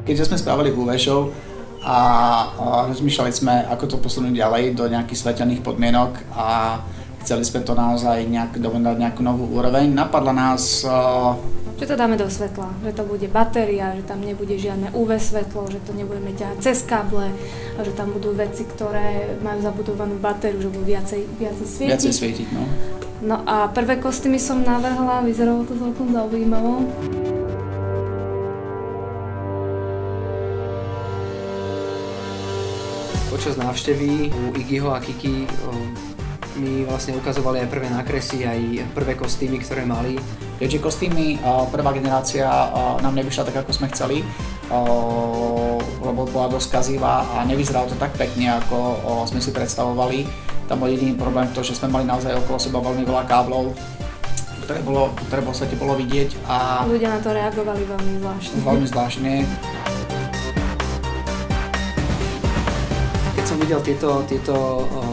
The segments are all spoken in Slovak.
Keďže sme spravili UV show a rozmýšľali sme, ako to posunúť ďalej do nejakých svetelných podmienok a chceli sme to naozaj dať nejakú novú úroveň, napadla nás že to dáme do svetla, že to bude batéria, že tam nebude žiadne UV svetlo, že to nebudeme ťahať cez káble, že tam budú veci, ktoré majú zabudovanú batériu, že budú viacej svietiť. Viacej svietiť, no. No a prvé kostýmy som navrhla, vyzeralo to celkom zaujímavo. Počas návštevy u Iggyho a Kiki mi vlastne ukazovali aj prvé nákresy, aj prvé kostýmy, ktoré mali. Keďže kostýmy prvá generácia nám nevyšla tak, ako sme chceli, lebo bola dosť kazivá a nevyzeralo to tak pekne, ako sme si predstavovali. Tam bol jediný problém v tom, že sme mali naozaj okolo seba veľmi veľa káblov, ktoré v podstate bolo vidieť. A ľudia na to reagovali veľmi zvláštne. Veľmi zvláštne. Keď som videl tieto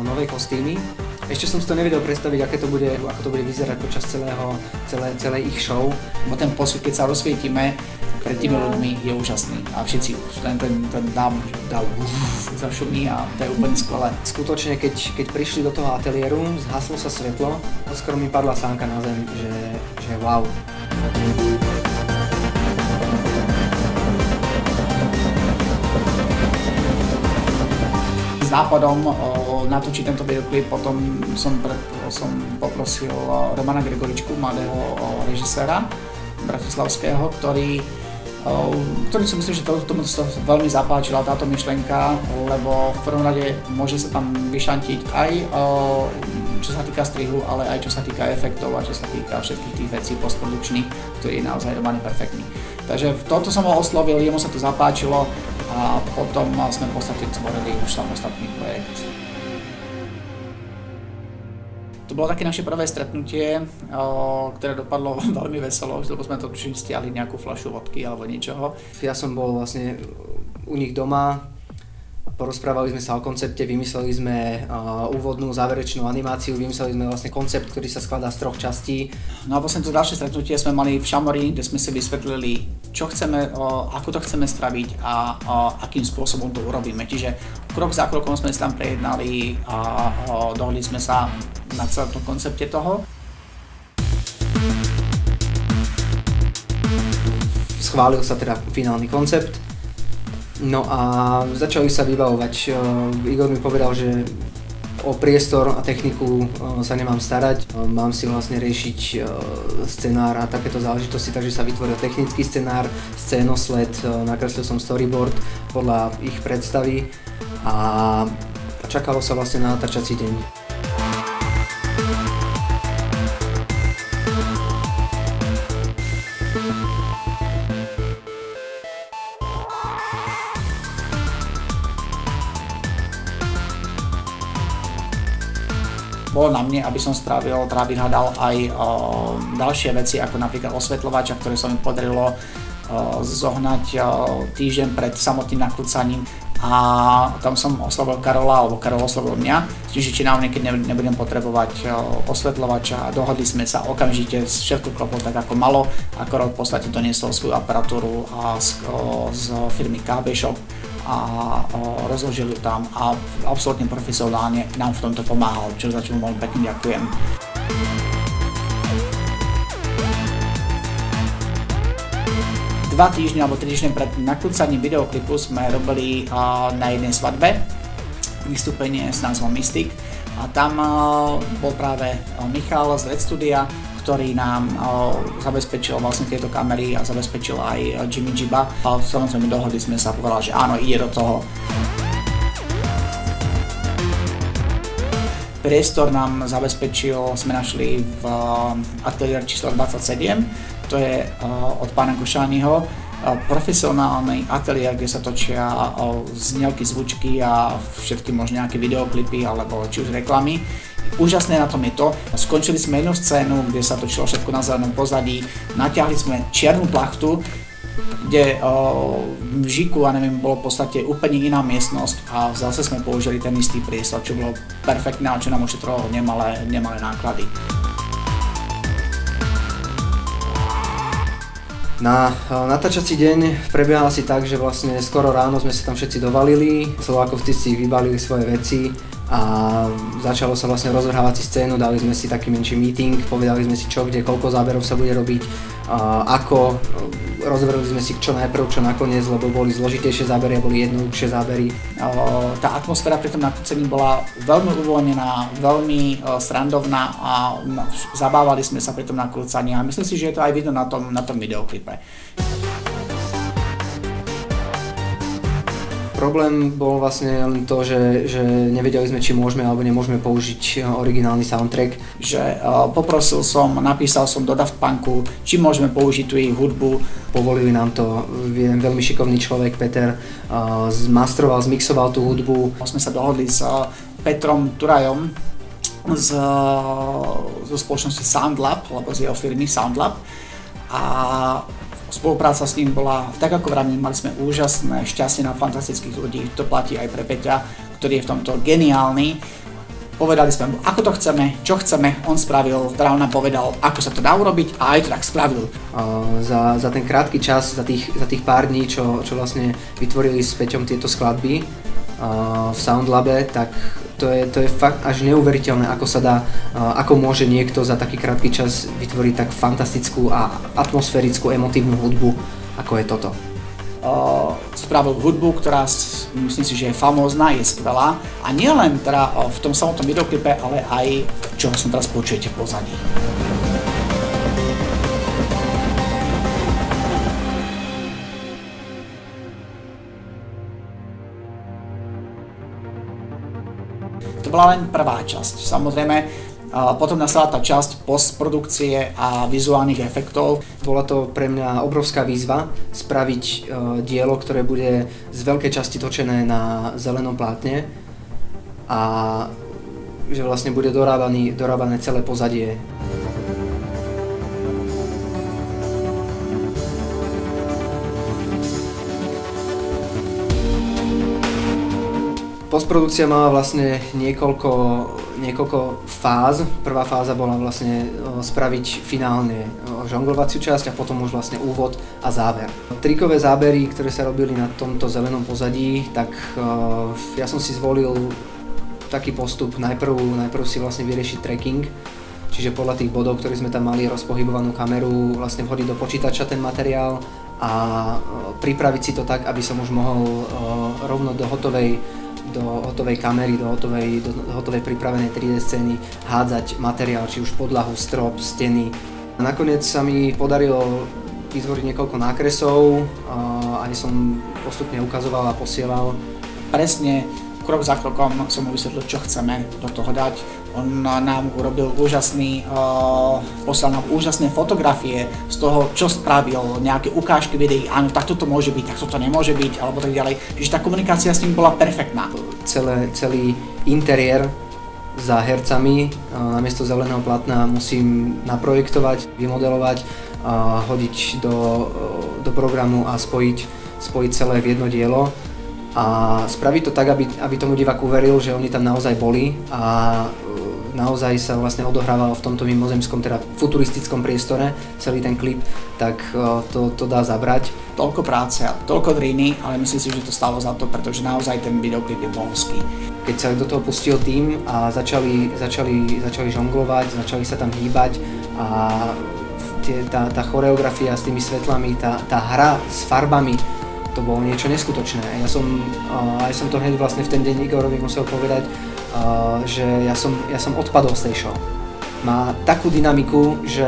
nové kostýmy, ešte som si to nevedel predstaviť, ako to bude vyzerať počas celej ich show. Bo ten posud, keď sa rozsvietime pred tými ľuďmi, je úžasný a všetci ten dám zašumí a to je úplne skvelé. Skutočne, keď prišli do toho ateliéru, zhaslo sa svetlo, skoro mi padla sánka na zem, že wow. S nápadom natočiť tento videoklip potom som poprosil Romana Gregoričku, mladého režiséra bratislavského, ktorý si myslím, že tomu sa veľmi zapáčila táto myšlienka, lebo v prvom rade môže sa tam vyšantiť aj čo sa týka strihu, ale aj čo sa týka efektov a čo sa týka všetkých tých vecí postprodukčných, ktorý je naozaj Roman perfektný. Takže toto som ho oslovil, jemu sa to zapáčilo a potom sme v podstate tvorili už samostatný projekt. To bolo také naše prvé stretnutie, ktoré dopadlo veľmi veselo, lebo sme to stiahli nejakú fľašu vodky alebo niečoho. Ja som bol vlastne u nich doma, porozprávali sme sa o koncepte, vymysleli sme úvodnú záverečnú animáciu, vymysleli sme vlastne koncept, ktorý sa skladá z 3 častí. No a vlastne to ďalšie stretnutie sme mali v Šamori, kde sme si vysvetlili, čo chceme, ako to chceme spraviť a akým spôsobom to urobíme. Čiže krok za krokom sme si tam prejednali a dohodli sme sa na celom tom koncepte toho. Schválil sa teda finálny koncept. No a začali sa vybavovať. Igor mi povedal, že o priestor a techniku sa nemám starať. Mám si vlastne riešiť scenár a takéto záležitosti, takže sa vytvoril technický scenár, scénosled, nakreslil som storyboard podľa ich predstavy a čakalo sa vlastne na natáčací deň. Bolo na mne, aby som vyhľadal aj ďalšie veci, ako napríklad osvetľovača, ktoré sa mi podarilo zohnať týždeň pred samotným nakrúcaním. A tam som oslovil Karola, alebo Karol oslovil mňa, čiže či náhodou keď nebudem potrebovať osvetľovača. Dohodli sme sa okamžite, všetko kloplo tak ako malo a Karol v podstate doniesol svoju aparatúru z firmy KB Shop a rozložil ju tam a absolútne profesionálne nám v tomto pomáhal, čo za čo mu veľmi pekne ďakujem. Dva týždne alebo 3 týždne pred nakrúcaním videoklipu sme robili na jednej svadbe vystúpenie s názvom Mystic a tam bol práve Michal z Red Studia, ktorý nám zabezpečil vlastne tieto kamery a zabezpečil aj Jimmy Jiba. A samozrejme dohodli sme sa a povedali, že áno, ide do toho. Priestor nám zabezpečil, sme našli v ateliér číslo 27, to je od pána Košányho. Profesionálny ateliér, kde sa točia znielky, zvučky a všetky možno nejaké videoklipy alebo či už reklamy. Úžasné na tom je to, skončili sme jednu scénu, kde sa točilo všetko na zelenom pozadí, natiahli sme čiernu plachtu, kde v žiku, a neviem, bolo v podstate úplne iná miestnosť a zase sme použili ten istý priestor, čo bolo perfektné a čo nám ušetrilo nemalé náklady. Natáčací deň prebiehal asi tak, že vlastne skoro ráno sme sa tam všetci dovalili, Slovákovci si vybalili svoje veci a začalo sa vlastne rozvrhávať si scénu, dali sme si taký menší meeting, povedali sme si čo, kde, koľko záberov sa bude robiť, ako, rozvrhli sme si čo najprv, čo nakoniec, lebo boli zložitejšie zábery a boli jednoduchšie zábery. Tá atmosféra pri tom nakrúcení bola veľmi uvoľnená, veľmi srandovná a zabávali sme sa pri tom nakrúcaní a myslím si, že je to aj vidno na tom videoklipe. Problém bol vlastne len to, že nevedeli sme, či môžeme alebo nemôžeme použiť originálny soundtrack. Že napísal som do Daft Punku, či môžeme použiť tú ich hudbu. Povolili nám to, veľmi šikovný človek, Peter, zmastroval, zmixoval tú hudbu. Sme sa dohodli s Petrom Turajom zo spoločnosti Soundlab, alebo z jeho firmy Soundlab. A spolupráca s ním bola, tak ako vravím, mali sme úžasné šťastie na fantastických ľudí, to platí aj pre Peťa, ktorý je v tomto geniálny. Povedali sme mu, ako to chceme, čo chceme, on spravil, Drown nám povedal, ako sa to dá urobiť a aj to tak spravil. Za ten krátky čas, za tých pár dní, čo vlastne vytvorili s Peťom tieto skladby v Soundlabe, tak to je fakt až neuveriteľné, ako môže niekto za taký krátky čas vytvoriť tak fantastickú a atmosférickú, emotívnu hudbu, ako je toto. Spravil hudbu, ktorá myslím si, že je famózna, je skvelá a nielen teda v tom samotnom videoklipe, ale aj čo som teraz počujete v pozadí. To bola len prvá časť. Samozrejme, potom nasledla tá časť postprodukcie a vizuálnych efektov. Bola to pre mňa obrovská výzva spraviť dielo, ktoré bude z veľkej časti točené na zelenom plátne a že vlastne bude dorábané celé pozadie. Postprodukcia mala vlastne niekoľko fáz. Prvá fáza bola vlastne spraviť finálne žonglovaciu časť a potom už vlastne úvod a záver. Trikové zábery, ktoré sa robili na tomto zelenom pozadí, tak ja som si zvolil taký postup. Najprv si vlastne vyriešiť tracking, čiže podľa tých bodov, ktoré sme tam mali, rozpohybovanú kameru, vlastne vhodiť do počítača ten materiál a pripraviť si to tak, aby som už mohol rovno do hotovej kamery, do hotovej pripravenej 3D scény hádzať materiál, či už podlahu, strop, steny. Nakoniec sa mi podarilo vytvoriť niekoľko nákresov, aj som postupne ukazoval a posielal. Presne krok za krokom som mu vysvetlil, čo chceme do toho dať. On nám urobil poslal nám úžasné fotografie z toho, čo spravil, nejaké ukážky videí, áno, takto to môže byť, takto to nemôže byť, alebo tak ďalej. Čiže tá komunikácia s ním bola perfektná. Celý interiér za hercami namiesto zeleného plátna musím naprojektovať, vymodelovať, hodiť do programu a spojiť celé v jedno dielo. A spraviť to tak, aby tomu divák uveril, že oni tam naozaj boli a naozaj sa vlastne odohrával v tomto mimozemskom, teda futuristickom priestore, celý ten klip, tak to dá zabrať. Toľko práce a toľko driny, ale myslím si, že to stalo za to, pretože naozaj ten videoklip je božský. Keď sa do toho pustil tým a začali žonglovať, začali sa tam hýbať a tá choreografia s tými svetlami, tá hra s farbami, to bolo niečo neskutočné. Ja som to hneď vlastne v ten deň Igorovi musel povedať, že ja som odpadol z tej show. Má takú dynamiku, že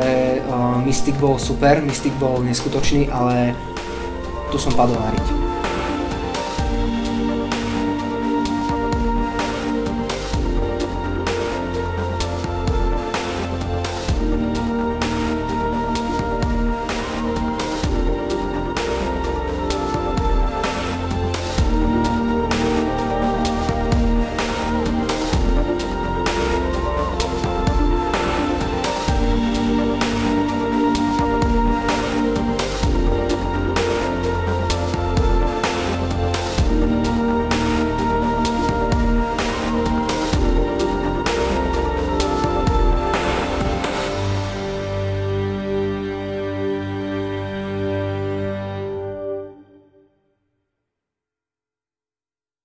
Mystic bol super, Mystic bol neskutočný, ale tu som padol na riť.